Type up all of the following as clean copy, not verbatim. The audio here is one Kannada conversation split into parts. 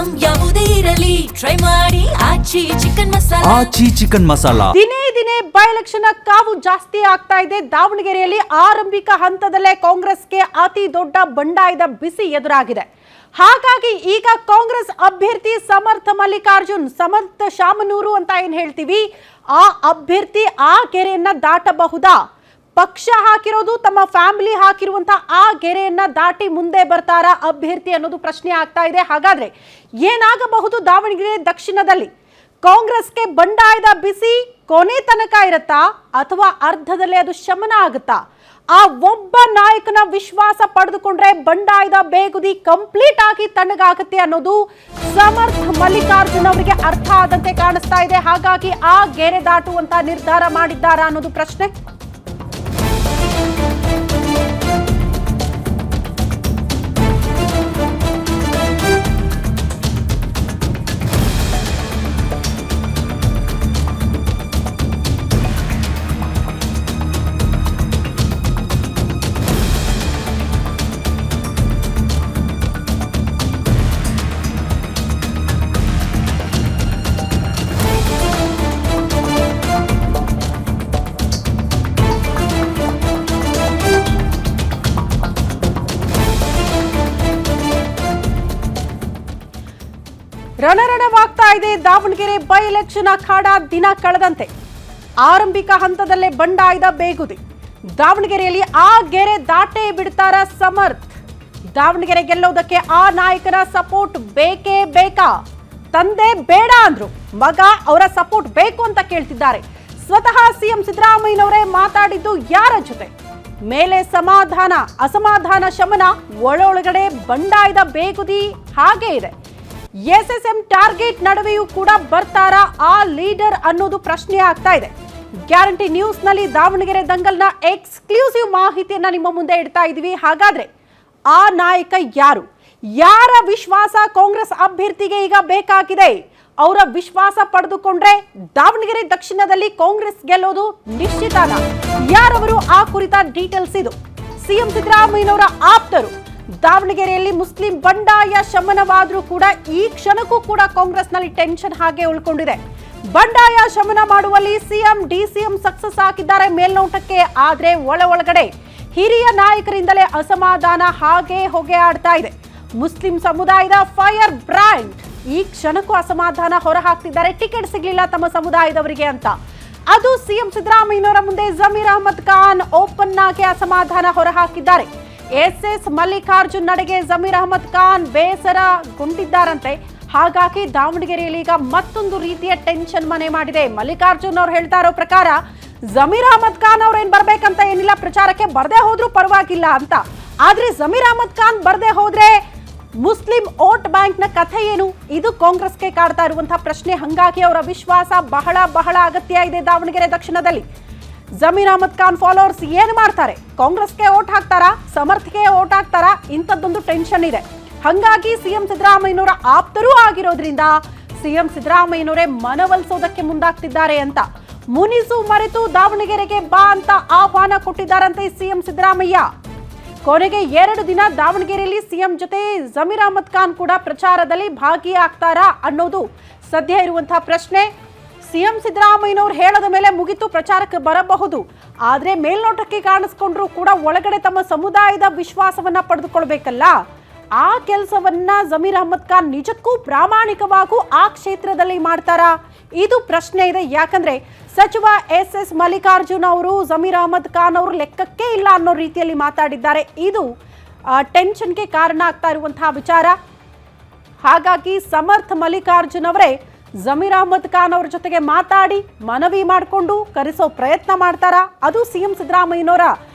ಐಟಂ ಯಾವುದೇ ಇರಲಿ ಟ್ರೈ ಮಾಡಿ ಆಚಿ ಚಿಕನ್ ಮಸಾಲಾ. ದಿನೇ ದಿನೇ ಬೈ ಎಲೆಕ್ಷನ್ ಕಾವು ಜಾಸ್ತಿ ಆಗ್ತಾ ಇದೆ. ದಾವಣಗೆರೆಯಲ್ಲಿ ಆರಂಭಿಕ ಹಂತದಲ್ಲೇ ಕಾಂಗ್ರೆಸ್ಗೆ ಅತಿ ದೊಡ್ಡ ಬಂಡಾಯದ ಬಿಸಿ ಎದುರಾಗಿದೆ. ಹಾಗಾಗಿ ಈಗ ಕಾಂಗ್ರೆಸ್ ಅಭ್ಯರ್ಥಿ ಸಮರ್ಥ ಮಲ್ಲಿಕಾರ್ಜುನ್, ಸಮರ್ಥ ಶಾಮನೂರು ಅಂತ ಏನ್ ಹೇಳ್ತೀವಿ, ಆ ಅಭ್ಯರ್ಥಿ ಆ ಗೆರೆಯನ್ನ ದಾಟಬಹುದಾ? ಪಕ್ಷ ಹಾಕಿರೋದು ತಮ್ಮ ಫ್ಯಾಮಿಲಿ ಹಾಕಿರುವಂತಹ ಆ ಗೆರೆಯನ್ನ ದಾಟಿ ಮುಂದೆ ಬರ್ತಾರಾ ಅಭ್ಯರ್ಥಿ ಅನ್ನೋದು ಪ್ರಶ್ನೆ ಆಗ್ತಾ ಇದೆ. ಹಾಗಾದ್ರೆ ಏನಾಗಬಹುದು ದಾವಣಗೆರೆ ದಕ್ಷಿಣದಲ್ಲಿ? ಕಾಂಗ್ರೆಸ್ಗೆ ಬಂಡಾಯದ ಬಿಸಿ ಕೊನೆ ತನಕ ಇರುತ್ತಾ ಅಥವಾ ಅರ್ಧದಲ್ಲಿ ಅದು ಶಮನ ಆಗುತ್ತಾ? ಆ ಒಬ್ಬ ನಾಯಕನ ವಿಶ್ವಾಸ ಪಡೆದುಕೊಂಡ್ರೆ ಬಂಡಾಯದ ಬೇಗುದಿ ಕಂಪ್ಲೀಟ್ ಆಗಿ ತಣ್ಣಗಾಗುತ್ತೆ ಅನ್ನೋದು ಸಮರ್ಥ ಮಲ್ಲಿಕಾರ್ಜುನ್ ಅವರಿಗೆ ಅರ್ಥ ಆದಂತೆ ಕಾಣಿಸ್ತಾ ಇದೆ. ಹಾಗಾಗಿ ಆ ಗೆರೆ ದಾಟುವಂತ ನಿರ್ಧಾರ ಮಾಡಿದ್ದಾರಾ ಅನ್ನೋದು ಪ್ರಶ್ನೆ. ರಣರಣವಾಗ್ತಾ ಇದೆ ದಾವಣಗೆರೆ ಬೈ ಎಲೆಕ್ಷನ್ ಅಖಾಡ ದಿನ ಕಳೆದಂತೆ. ಆರಂಭಿಕ ಹಂತದಲ್ಲೇ ಬಂಡಾಯದ ಬೇಗುದಿ. ದಾವಣಗೆರೆಯಲ್ಲಿ ಆ ಗೆರೆ ದಾಟೇ ಬಿಡ್ತಾರ ಸಮರ್ಥ್? ದಾವಣಗೆರೆ ಗೆಲ್ಲೋದಕ್ಕೆ ಆ ನಾಯಕನ ಸಪೋರ್ಟ್ ಬೇಕೇ ಬೇಕಾ? ತಂದೆ ಬೇಡ ಅಂದ್ರು, ಮಗ ಅವರ ಸಪೋರ್ಟ್ ಬೇಕು ಅಂತ ಕೇಳ್ತಿದ್ದಾರೆ. ಸ್ವತಃ ಸಿಎಂ ಸಿದ್ದರಾಮಯ್ಯನವರೇ ಮಾತಾಡಿದ್ದು ಯಾರ ಜೊತೆ? ಮೇಲೆ ಸಮಾಧಾನ, ಅಸಮಾಧಾನ ಶಮನ, ಒಳೊಳಗಡೆ ಬಂಡಾಯದ ಬೇಗುದಿ ಹಾಗೆ ಇದೆ. ಎಸ್ಎಸ್ಎಂ ಟಾರ್ಗೆಟ್ ನಡುವೆಯೂ ಕೂಡ ಬರ್ತಾರಾ ಆ ಲೀಡರ್ ಅನ್ನೋದು ಪ್ರಶ್ನೆ ಆಗ್ತಾ ಇದೆ. ಗ್ಯಾರಂಟಿ ನ್ಯೂಸ್ ನಲ್ಲಿ ದಾವಣಗೆರೆ ದಂಗಲ್ನ ಎಕ್ಸ್ಕ್ಲೂಸಿವ್ ಮಾಹಿತಿಯನ್ನ ನಿಮ್ಮ ಮುಂದೆ ಇಡ್ತಾ ಇದೀವಿ. ಹಾಗಾದ್ರೆ ಆ ನಾಯಕ ಯಾರು? ಯಾರ ವಿಶ್ವಾಸ ಕಾಂಗ್ರೆಸ್ ಅಭ್ಯರ್ಥಿಗೆ ಈಗ ಬೇಕಾಗಿದೆ? ಅವರ ವಿಶ್ವಾಸ ಪಡೆದುಕೊಂಡ್ರೆ ದಾವಣಗೆರೆ ದಕ್ಷಿಣದಲ್ಲಿ ಕಾಂಗ್ರೆಸ್ ಗೆಲ್ಲೋದು ನಿಶ್ಚಿತನಾ? ಯಾರವರು? ಆ ಕುರಿತ ಡೀಟೇಲ್ಸ್ ಇದು. ಸಿಎಂ ಸಿದ್ದರಾಮಯ್ಯನವರ ಆಪ್ತರು. ದಾವಣಗೆರೆಯಲ್ಲಿ ಮುಸ್ಲಿಂ ಬಂಡಾಯ ಶಮನವಾದ್ರೂ ಕೂಡ ಈ ಕ್ಷಣಕ್ಕೂ ಕೂಡ ಕಾಂಗ್ರೆಸ್ನಲ್ಲಿ ಟೆನ್ಷನ್ ಹಾಗೆ ಉಳ್ಕೊಂಡಿದೆ. ಬಂಡಾಯ ಶಮನ ಮಾಡುವಲ್ಲಿ ಸಿಎಂ ಡಿಸಿಎಂ ಸಕ್ಸಸ್ ಹಾಕಿದ್ದಾರೆ ಮೇಲ್ನೋಟಕ್ಕೆ. ಆದ್ರೆ ಒಳಗಡೆ ಹಿರಿಯ ನಾಯಕರಿಂದಲೇ ಅಸಮಾಧಾನ ಹಾಗೆ ಹೊಗೆ ಆಡ್ತಾ ಇದೆ. ಮುಸ್ಲಿಂ ಸಮುದಾಯದ ಫೈರ್ ಬ್ರ್ಯಾಂಡ್ ಈ ಕ್ಷಣಕ್ಕೂ ಅಸಮಾಧಾನ ಹೊರಹಾಕ್ತಿದ್ದಾರೆ. ಟಿಕೆಟ್ ಸಿಗ್ಲಿಲ್ಲ ತಮ್ಮ ಸಮುದಾಯದವರಿಗೆ ಅಂತ. ಅದು ಸಿಎಂ ಸಿದ್ದರಾಮಯ್ಯನವರ ಮುಂದೆ ಜಮೀರ್ ಅಹಮದ್ ಖಾನ್ ಓಪನ್ ಆಗಿ ಅಸಮಾಧಾನ ಹೊರಹಾಕಿದ್ದಾರೆ. ಎಸ್ಎಸ್ ಮಲ್ಲಿಕಾರ್ಜುನ್ ನಡೆಗೆ ಜಮೀರ್ ಅಹಮದ್ ಖಾನ್ ಬೇಸರಗೊಂಡಿದ್ದಾರಂತೆ. ಹಾಗಾಗಿ ದಾವಣಗೆರೆಯಲ್ಲಿ ಈಗ ಮತ್ತೊಂದು ರೀತಿಯ ಟೆನ್ಷನ್ ಮನೆ ಮಾಡಿದೆ. ಮಲ್ಲಿಕಾರ್ಜುನ್ ಅವ್ರು ಹೇಳ್ತಾ ಇರೋ ಪ್ರಕಾರ ಜಮೀರ್ ಅಹಮದ್ ಖಾನ್ ಅವ್ರು ಏನ್ ಬರ್ಬೇಕಂತ ಏನಿಲ್ಲ, ಪ್ರಚಾರಕ್ಕೆ ಬರ್ದೇ ಹೋದ್ರೂ ಪರವಾಗಿಲ್ಲ ಅಂತ. ಆದ್ರೆ ಜಮೀರ್ ಅಹಮದ್ ಖಾನ್ ಬರ್ದೇ ಹೋದ್ರೆ ಮುಸ್ಲಿಂ ವೋಟ್ ಬ್ಯಾಂಕ್ ನ ಕಥೆ ಏನು? ಇದು ಕಾಂಗ್ರೆಸ್ಗೆ ಕಾಡ್ತಾ ಇರುವಂತಹ ಪ್ರಶ್ನೆ. ಹಂಗಾಗಿ ಅವರ ವಿಶ್ವಾಸ ಬಹಳ ಅಗತ್ಯ ಇದೆ ದಾವಣಗೆರೆ ದಕ್ಷಿಣದಲ್ಲಿ. ಜಮೀರ್ ಅಹಮದ್ ಖಾನ್ ಫಾಲೋವರ್ಸ್ ಏನ್ ಮಾಡ್ತಾರೆ? ಕಾಂಗ್ರೆಸ್ಗೆ ಓಟ್ ಹಾಕ್ತಾರಾ, ಸಮರ್ಥ್ಗೆ ಓಟ್ ಹಾಕ್ತಾರಾ? ಇಂಥದ್ದೊಂದು ಟೆನ್ಷನ್ ಇದೆ. ಹಂಗಾಗಿ ಸಿಎಂ ಸಿದ್ದರಾಮಯ್ಯನವರ ಆಪ್ತರೂ ಆಗಿರೋದ್ರಿಂದ ಸಿಎಂ ಸಿದ್ದರಾಮಯ್ಯನವರೇ ಮನವೊಲಿಸೋದಕ್ಕೆ ಮುಂದಾಗ್ತಿದ್ದಾರೆ ಅಂತ. ಮುನಿಸು ಮರೆತು ದಾವಣಗೆರೆಗೆ ಬಾ ಅಂತ ಆಹ್ವಾನ ಕೊಟ್ಟಿದ್ದಾರಂತೆ ಸಿಎಂ ಸಿದ್ದರಾಮಯ್ಯ. ಕೊನೆಗೆ 2 ದಿನ ದಾವಣಗೆರೆಯಲ್ಲಿ ಸಿಎಂ ಜೊತೆ ಜಮೀರ್ ಅಹಮದ್ ಖಾನ್ ಕೂಡ ಪ್ರಚಾರದಲ್ಲಿ ಭಾಗಿಯಾಗ್ತಾರಾ ಅನ್ನೋದು ಸದ್ಯ ಇರುವಂತಹ ಪ್ರಶ್ನೆ. ಸಿಎಂ ಸಿದ್ದರಾಮಯ್ಯನವರು ಹೇಳದ ಮೇಲೆ ಮುಗಿತು, ಪ್ರಚಾರಕ್ಕೆ ಬರಬಹುದು. ಆದ್ರೆ ಮೇಲ್ನೋಟಕ್ಕೆ ಕಾಣಿಸ್ಕೊಂಡ್ರು ಕೂಡ ಒಳಗಡೆ ತಮ್ಮ ಸಮುದಾಯದ ವಿಶ್ವಾಸವನ್ನ ಪಡೆದುಕೊಳ್ಬೇಕಲ್ಲ. ಆ ಕೆಲಸವನ್ನ ಜಮೀರ್ ಅಹಮದ್ ಖಾನ್ ನಿಜಕ್ಕೂ ಪ್ರಾಮಾಣಿಕವಾಗೂ ಆ ಕ್ಷೇತ್ರದಲ್ಲಿ ಮಾಡ್ತಾರಾ? ಇದು ಪ್ರಶ್ನೆ ಇದೆ. ಯಾಕಂದ್ರೆ ಸಚಿವ ಎಸ್ಎಸ್ ಮಲ್ಲಿಕಾರ್ಜುನ್ ಅವರು ಜಮೀರ್ ಅಹಮದ್ ಖಾನ್ ಅವರು ಲೆಕ್ಕಕ್ಕೆ ಇಲ್ಲ ಅನ್ನೋ ರೀತಿಯಲ್ಲಿ ಮಾತಾಡಿದ್ದಾರೆ. ಇದು ಟೆನ್ಷನ್ಗೆ ಕಾರಣ ಆಗ್ತಾ ಇರುವಂತಹ ವಿಚಾರ. ಹಾಗಾಗಿ ಸಮರ್ಥ ಮಲ್ಲಿಕಾರ್ಜುನ್ ಅವರೇ ಜಮೀರ್ ಅಹಮದ್ ಖಾನ್ ಅವ್ರ ಜೊತೆಗೆ ಮಾತಾಡಿ ಮನವಿ ಮಾಡಿಕೊಂಡು ಕರೆಸೋ ಪ್ರಯತ್ನ ಮಾಡ್ತಾರಾ? ಅದು ಸಿಎಂ ಸಿದ್ದರಾಮಯ್ಯನವರ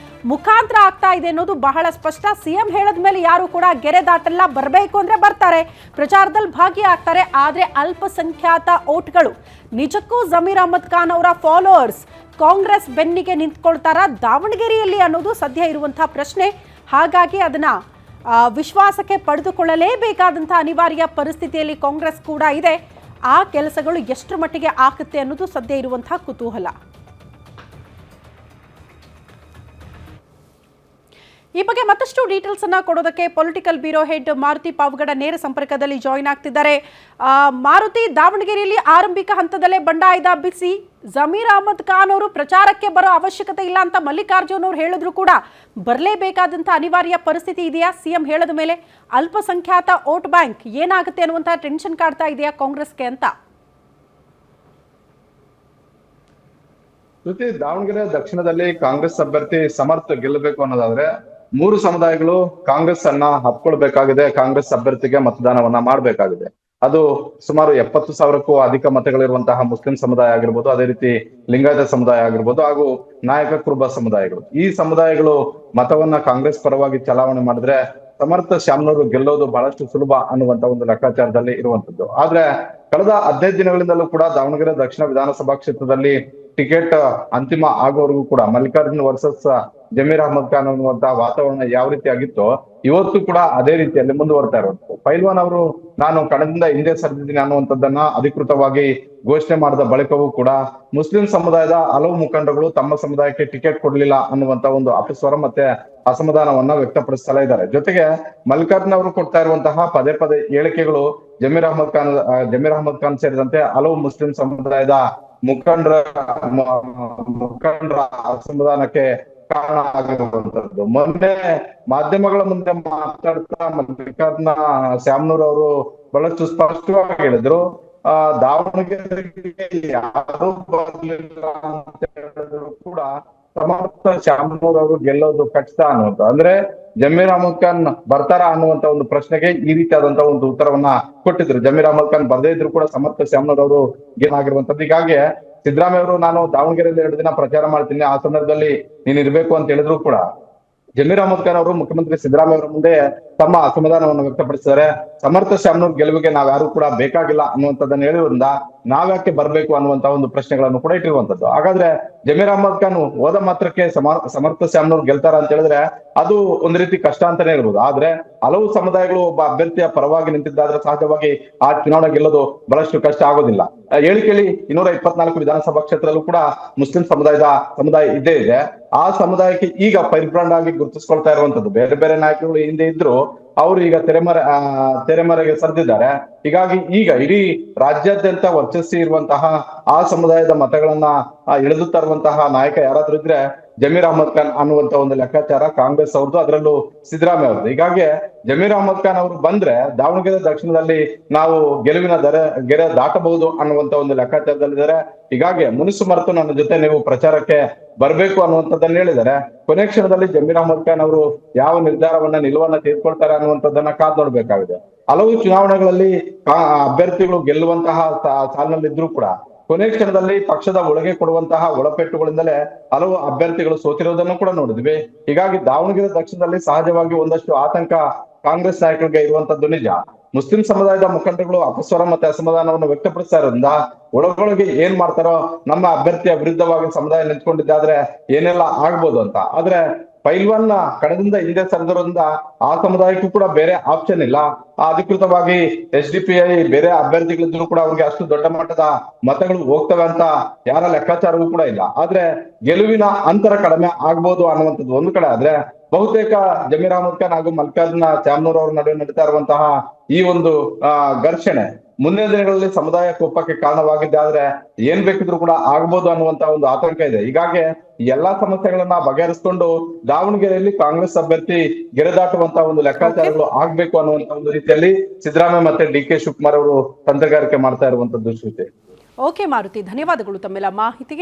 ಮುಖಾಂತರ ಆಗ್ತಾ ಇದೆ ಅನ್ನೋದು ಬಹಳ ಸ್ಪಷ್ಟ. ಸಿಎಂ ಹೇಳದ ಮೇಲೆ ಯಾರು ಕೂಡ ಗೆರೆ ದಾಟಲ್ಲ, ಬರಬೇಕು ಅಂದ್ರೆ ಬರ್ತಾರೆ, ಪ್ರಚಾರದಲ್ಲಿ ಭಾಗಿಯಾಗ್ತಾರೆ. ಆದ್ರೆ ಅಲ್ಪಸಂಖ್ಯಾತ ಓಟ್ಗಳು ನಿಜಕ್ಕೂ ಜಮೀರ್ ಅಹಮದ್ ಖಾನ್ ಅವರ ಫಾಲೋವರ್ಸ್ ಕಾಂಗ್ರೆಸ್ ಬೆನ್ನಿಗೆ ನಿಂತ್ಕೊಳ್ತಾರಾ ದಾವಣಗೆರೆಯಲ್ಲಿ ಅನ್ನೋದು ಸದ್ಯ ಇರುವಂತಹ ಪ್ರಶ್ನೆ. ಹಾಗಾಗಿ ಅದನ್ನ ವಿಶ್ವಾಸಕ್ಕೆ ಪಡೆದುಕೊಳ್ಳಲೇಬೇಕಾದಂತಹ ಅನಿವಾರ್ಯ ಪರಿಸ್ಥಿತಿಯಲ್ಲಿ ಕಾಂಗ್ರೆಸ್ ಕೂಡ ಇದೆ. ಆ ಕೆಲಸಗಳು ಎಷ್ಟರ ಮಟ್ಟಿಗೆ ಆಗುತ್ತೆ ಅನ್ನೋದು ಸದ್ಯ ಇರುವಂತಹ ಕುತೂಹಲ. ಈ ಬಗ್ಗೆ ಮತ್ತಷ್ಟು ಡೀಟೇಲ್ಸ್ ಅನ್ನ ಕೊಡೋದಕ್ಕೆ political bureau head Maruti Pavagada ನೇರ ಸಂಪರ್ಕದಲ್ಲಿ ಜಾಯಿನ್ ಆಗ್ತಿದ್ದಾರೆ. ಮಾರುತಿ, ದಾವಣಗೆರೆಯಲ್ಲಿ ಆರಂಭಿಕ ಹಂತದಲ್ಲೇ ಬಂಡಾಯದ ಬಿಸಿ. ಜಮೀರ್ ಅಹಮದ್ ಖಾನ್ ಅವರು ಪ್ರಚಾರಕ್ಕೆ ಬರೋ ಅವಶ್ಯಕತೆ ಇಲ್ಲ ಅಂತ ಮಲ್ಲಿಕಾರ್ಜುನ್ ಅವರು ಹೇಳಿದ್ರು ಕೂಡ ಬರಲೇಬೇಕಾದಂತ ಅನಿವಾರ್ಯ ಪರಿಸ್ಥಿತಿ ಇದೆಯಾ? ಸಿಎಂ ಹೇಳದ ಮೇಲೆ ಅಲ್ಪಸಂಖ್ಯಾತ ವೋಟ್ ಬ್ಯಾಂಕ್ ಏನಾಗುತ್ತೆ ಅನ್ನುವಂತ ಟೆನ್ಷನ್ ಕಾಡ್ತಾ ಇದೆಯಾ ಕಾಂಗ್ರೆಸ್ಗೆ ಅಂತ? ಜೊತೆ ದಾವಣಗೆರೆ ದಕ್ಷಿಣದಲ್ಲಿ ಕಾಂಗ್ರೆಸ್ ಅಭ್ಯರ್ಥಿ ಸಮರ್ಥ ಗೆಲ್ಲಬೇಕು ಅನ್ನೋದಾದ್ರೆ 3 ಸಮುದಾಯಗಳು ಕಾಂಗ್ರೆಸ್ ಅನ್ನ ಹಪ್ಕೊಳ್ಬೇಕಾಗಿದೆ, ಕಾಂಗ್ರೆಸ್ ಅಭ್ಯರ್ಥಿಗೆ ಮತದಾನವನ್ನ ಮಾಡಬೇಕಾಗಿದೆ. ಅದು ಸುಮಾರು 70,000ಕ್ಕೂ ಅಧಿಕ ಮತಗಳಿರುವಂತಹ ಮುಸ್ಲಿಂ ಸಮುದಾಯ ಆಗಿರ್ಬೋದು, ಅದೇ ರೀತಿ ಲಿಂಗಾಯತ ಸಮುದಾಯ ಆಗಿರ್ಬೋದು, ಹಾಗೂ ನಾಯಕ ಕುರುಬ ಸಮುದಾಯಗಳು. ಈ ಸಮುದಾಯಗಳು ಮತವನ್ನ ಕಾಂಗ್ರೆಸ್ ಪರವಾಗಿ ಚಲಾವಣೆ ಮಾಡಿದ್ರೆ ಸಮರ್ಥ ಶ್ಯಾಮ್ನವರು ಗೆಲ್ಲೋದು ಬಹಳಷ್ಟು ಸುಲಭ ಅನ್ನುವಂತ ಒಂದು ಲೆಕ್ಕಾಚಾರದಲ್ಲಿ ಇರುವಂತದ್ದು. ಆದ್ರೆ ಕಳೆದ 15 ದಿನಗಳಿಂದಲೂ ಕೂಡ ದಾವಣಗೆರೆ ದಕ್ಷಿಣ ವಿಧಾನಸಭಾ ಕ್ಷೇತ್ರದಲ್ಲಿ ಟಿಕೆಟ್ ಅಂತಿಮ ಆಗೋವರೆಗೂ ಕೂಡ ಮಲ್ಲಿಕಾರ್ಜುನ್ ವರ್ಸಸ್ ಜಮೀರ್ ಅಹಮದ್ ಖಾನ್ ಅನ್ನುವಂತಹ ವಾತಾವರಣ ಯಾವ ರೀತಿ ಆಗಿತ್ತೋ ಇವತ್ತು ಕೂಡ ಅದೇ ರೀತಿಯಲ್ಲಿ ಮುಂದುವರ್ತಾ ಇರುವಂತದ್ದು. ಪೈಲ್ವಾನ್ ಅವರು ನಾನು ಕಣದಿಂದ ಹಿಂದೆ ಸರಿದಿದ್ದೀನಿ ಅನ್ನುವಂಥದ್ದನ್ನ ಅಧಿಕೃತವಾಗಿ ಘೋಷಣೆ ಮಾಡಿದ ಬಳಿಕವೂ ಕೂಡ ಮುಸ್ಲಿಂ ಸಮುದಾಯದ ಹಲವು ಮುಖಂಡರುಗಳು ತಮ್ಮ ಸಮುದಾಯಕ್ಕೆ ಟಿಕೆಟ್ ಕೊಡ್ಲಿಲ್ಲ ಅನ್ನುವಂತ ಒಂದು ಅಪಸ್ವರ ಮತ್ತೆ ಅಸಮಾಧಾನವನ್ನ ವ್ಯಕ್ತಪಡಿಸ್ತಾ ಇದ್ದಾರೆ. ಜೊತೆಗೆ ಮಲ್ಲಿಕಾರ್ಜುನ್ ಅವರು ಕೊಡ್ತಾ ಇರುವಂತಹ ಪದೇ ಪದೇ ಹೇಳಿಕೆಗಳು ಜಮೀರ್ ಅಹಮದ್ ಖಾನ್ ಸೇರಿದಂತೆ ಹಲವು ಮುಸ್ಲಿಂ ಸಮುದಾಯದ ಮುಖಂಡರ ಅಸಮಾಧಾನಕ್ಕೆ ಕಾರಣ ಆಗಿರುವಂತದ್ದು. ಮೊನ್ನೆ ಮಾಧ್ಯಮಗಳ ಮುಂದೆ ಮಾತಾಡ್ತಾ ಮಲ್ಲಿಕಾರ್ಜುನ ಶ್ಯಾಮ್ನೂರ್ ಅವರು ಬಹಳಷ್ಟು ಸ್ಪಷ್ಟವಾಗಿ ಹೇಳಿದ್ರು, ದಾವಣಗೆರೆಗೆ ಯಾರು ಬರ್ಲಿಲ್ಲ ಅಂತ ಹೇಳಿದ್ರು ಕೂಡ ಸಮರ್ಥ ಶ್ಯಾಮ್ನೂರ್ ಅವರು ಗೆಲ್ಲೋದು ಖಚಿತ ಅನ್ನುವಂತ. ಅಂದ್ರೆ ಜಮೀರ್ ಅಹಮದ್ ಖಾನ್ ಬರ್ತಾರ ಅನ್ನುವಂತ ಒಂದು ಪ್ರಶ್ನೆಗೆ ಈ ರೀತಿಯಾದಂತಹ ಒಂದು ಉತ್ತರವನ್ನ ಕೊಟ್ಟಿದ್ರು. ಜಮೀರ್ ಅಹಮದ್ ಖಾನ್ ಬರ್ದೇ ಇದ್ರು ಕೂಡ ಸಮರ್ಥ ಶ್ಯಾಮ್ನೂರ್ ಅವರು ಗೆಲ್ಲಾಗಿರುವಂತದ್ದು. ಹೀಗಾಗಿ ಸಿದ್ದರಾಮಯ್ಯ ಅವರು ನಾನು ದಾವಣಗೆರೆಯಲ್ಲಿ 2 ದಿನ ಪ್ರಚಾರ ಮಾಡ್ತೀನಿ, ಆ ಸಂದರ್ಭದಲ್ಲಿ ನೀನ್ ಇರ್ಬೇಕು ಅಂತ ಹೇಳಿದ್ರು ಕೂಡ ಜಮೀರ್ ಅಹಮದ್ ಖಾನ್ ಅವರು ಮುಖ್ಯಮಂತ್ರಿ ಸಿದ್ದರಾಮಯ್ಯ ಅವರ ಮುಂದೆ ತಮ್ಮ ಅಸಮಾಧಾನವನ್ನು ವ್ಯಕ್ತಪಡಿಸಿದ್ದಾರೆ. ಸಮರ್ಥ ಶ್ಯಾಮ್ನೂರ್ ಗೆಲುವಿಗೆ ನಾವ್ಯಾರು ಕೂಡ ಬೇಕಾಗಿಲ್ಲ ಅನ್ನುವಂಥದ್ದನ್ನ ಹೇಳಿದ್ರಿಂದ ನಾವ್ಯಾಕೆ ಬರ್ಬೇಕು ಅನ್ನುವಂತ ಒಂದು ಪ್ರಶ್ನೆಗಳನ್ನು ಕೂಡ ಇಟ್ಟಿರುವಂತದ್ದು. ಹಾಗಾದ್ರೆ ಜಮೀರ್ ಅಹಮದ್ ಖಾನ್ ಹೋದ ಮಾತ್ರಕ್ಕೆ ಸಮರ್ಥ ಶ್ಯಾಮ್ನೂರ್ ಗೆಲ್ತಾರ ಅಂತ ಹೇಳಿದ್ರೆ ಅದು ಒಂದ್ ರೀತಿ ಕಷ್ಟ ಅಂತಾನೆ ಇರ್ಬೋದು. ಆದ್ರೆ ಹಲವು ಸಮುದಾಯಗಳು ಒಬ್ಬ ಅಭ್ಯರ್ಥಿಯ ಪರವಾಗಿ ನಿಂತಿದ್ದಾದ್ರೆ ಸಹಜವಾಗಿ ಆ ಚುನಾವಣೆ ಗೆಲ್ಲೋದು ಬಹಳಷ್ಟು ಕಷ್ಟ ಆಗೋದಿಲ್ಲ. ಕೇಳಿ 224 ವಿಧಾನಸಭಾ ಕ್ಷೇತ್ರದಲ್ಲೂ ಕೂಡ ಮುಸ್ಲಿಂ ಸಮುದಾಯ ಇದ್ದೇ ಇದೆ. ಆ ಸಮುದಾಯಕ್ಕೆ ಈಗ ಪೈರ್ಬ್ರಾಂಡ್ ಆಗಿ ಗುರುತಿಸ್ಕೊಳ್ತಾ ಇರುವಂತದ್ದು. ಬೇರೆ ಬೇರೆ ನಾಯಕರುಗಳು ಹಿಂದೆ ಇದ್ರು ಅವರು ಈಗ ತೆರೆಮರೆಗೆ ಸರಿದಿದ್ದಾರೆ. ಹೀಗಾಗಿ ಈಗ ಇಡೀ ರಾಜ್ಯಾದ್ಯಂತ ವರ್ಚಸ್ಸಿ ಇರುವಂತಹ ಆ ಸಮುದಾಯದ ಮತಗಳನ್ನ ಇಳಿದು ತರುವಂತಹ ನಾಯಕ ಯಾರಾದ್ರೂ ಇದ್ರೆ ಜಮೀರ್ ಅಹಮದ್ ಖಾನ್ ಅನ್ನುವಂತ ಒಂದು ಲೆಕ್ಕಾಚಾರ ಕಾಂಗ್ರೆಸ್ ಅವ್ರದ್ದು, ಅದರಲ್ಲೂ ಸಿದ್ದರಾಮಯ್ಯ ಅವ್ರದ್ದು. ಹೀಗಾಗಿ ಜಮೀರ್ ಅಹಮದ್ ಖಾನ್ ಅವರು ಬಂದ್ರೆ ದಾವಣಗೆರೆ ದಕ್ಷಿಣದಲ್ಲಿ ನಾವು ಗೆಲುವಿನ ಗೆರೆ ದಾಟಬಹುದು ಅನ್ನುವಂತ ಒಂದು ಲೆಕ್ಕಾಚಾರದಲ್ಲಿದ್ದಾರೆ. ಹೀಗಾಗಿ ಮುನಿಸು ಮರೆತು ನನ್ನ ಜೊತೆ ನೀವು ಪ್ರಚಾರಕ್ಕೆ ಬರ್ಬೇಕು ಅನ್ನುವಂಥದ್ದನ್ನ ಹೇಳಿದ್ದಾರೆ. ಕೊನೆ ಕ್ಷಣದಲ್ಲಿ ಜಮೀರ್ ಅಹಮದ್ ಖಾನ್ ಅವರು ಯಾವ ನಿಲುವನ್ನ ತೆಗೆದುಕೊಳ್ತಾರೆ ಅನ್ನುವಂಥದ್ದನ್ನ ಕಾದ್ ನೋಡ್ಬೇಕಾಗಿದೆ. ಹಲವು ಚುನಾವಣೆಗಳಲ್ಲಿ ಅಭ್ಯರ್ಥಿಗಳು ಗೆಲ್ಲುವಂತಹ ಸಾಲಿನಲ್ಲಿದ್ರು ಕೂಡ ಕೊನೆ ಕ್ಷಣದಲ್ಲಿ ಪಕ್ಷದ ಒಳಗೆ ಕೊಡುವಂತಹ ಒಳಪೆಟ್ಟುಗಳಿಂದಲೇ ಹಲವು ಅಭ್ಯರ್ಥಿಗಳು ಸೋತಿರುವುದನ್ನು ಕೂಡ ನೋಡಿದ್ವಿ. ಹೀಗಾಗಿ ದಾವಣಗೆರೆ ದಕ್ಷಿಣದಲ್ಲಿ ಸಹಜವಾಗಿ ಒಂದಷ್ಟು ಆತಂಕ ಕಾಂಗ್ರೆಸ್ ನಾಯಕರಿಗೆ ಇರುವಂತದ್ದು ನಿಜ. ಮುಸ್ಲಿಂ ಸಮುದಾಯದ ಮುಖಂಡರುಗಳು ಅಪಸ್ವರ ಮತ್ತೆ ಅಸಮಾಧಾನವನ್ನು ವ್ಯಕ್ತಪಡಿಸ್ತಾ ಇರೋದ್ರಿಂದ ಒಳಗೊಳಗೆ ಏನ್ ಮಾಡ್ತಾರೋ ನಮ್ಮ ಅಭ್ಯರ್ಥಿಯ ವಿರುದ್ಧವಾಗಿ ಸಮುದಾಯ ನಿಂತ್ಕೊಂಡಿದ್ದಾದ್ರೆ ಏನೆಲ್ಲ ಆಗ್ಬೋದು ಅಂತ. ಆದ್ರೆ ಪೈಲ್ವಾನ್ ಕಣದಿಂದ ಹಿಂದೆ ಸರಿದಿರೋದ್ರಿಂದ ಆ ಸಮುದಾಯಕ್ಕೂ ಕೂಡ ಬೇರೆ ಆಪ್ಷನ್ ಇಲ್ಲ. ಅಧಿಕೃತವಾಗಿ SDPI ಬೇರೆ ಅಭ್ಯರ್ಥಿಗಳಿದ್ರು ಕೂಡ ಅವ್ರಿಗೆ ಅಷ್ಟು ದೊಡ್ಡ ಮಟ್ಟದ ಮತಗಳು ಹೋಗ್ತವೆ ಅಂತ ಯಾರ ಲೆಕ್ಕಾಚಾರವೂ ಕೂಡ ಇಲ್ಲ. ಆದ್ರೆ ಗೆಲುವಿನ ಅಂತರ ಕಡಿಮೆ ಆಗ್ಬೋದು ಅನ್ನುವಂಥದ್ದು ಒಂದು ಕಡೆ ಆದ್ರೆ ಬಹುತೇಕ ಜಮೀರ್ ಅಹಮದ್ ಖಾನ್ ಹಾಗೂ ಮಲ್ಲಿಕಾರ್ಜುನ ಶ್ಯಾಮ್ನೂರ್ ಅವರ ನಡುವೆ ನಡೀತಾ ಇರುವಂತಹ ಈ ಒಂದು ಘರ್ಷಣೆ ಮುಂದಿನ ದಿನಗಳಲ್ಲಿ ಸಮುದಾಯ ಕೋಪಕ್ಕೆ ಕಾರಣವಾಗಿದ್ದೆ ಆದ್ರೆ ಏನ್ ಬೇಕಿದ್ರು ಕೂಡ ಆಗ್ಬೋದು ಅನ್ನುವಂತ ಒಂದು ಆತಂಕ ಇದೆ. ಹೀಗಾಗಿ ಎಲ್ಲಾ ಸಮಸ್ಯೆಗಳನ್ನ ಬಗೆಹರಿಸಿಕೊಂಡು ದಾವಣಗೆರೆಯಲ್ಲಿ ಕಾಂಗ್ರೆಸ್ ಅಭ್ಯರ್ಥಿ ಗೆರೆದಾಟುವಂತಹ ಒಂದು ಲೆಕ್ಕಾಚಾರಗಳು ಆಗ್ಬೇಕು ಅನ್ನುವಂತ ಒಂದು ರೀತಿಯಲ್ಲಿ ಸಿದ್ದರಾಮಯ್ಯ ಮತ್ತೆ DK ಶಿವಕುಮಾರ್ ಅವರು ತಂತ್ರಗಾರಿಕೆ ಮಾಡ್ತಾ ಇರುವಂತದ್ದು ಶ್ರುತಿ. ಓಕೆ ಮಾರುತಿ, ಧನ್ಯವಾದಗಳು ತಮ್ಮೆಲ್ಲ ಮಾಹಿತಿಗೆ.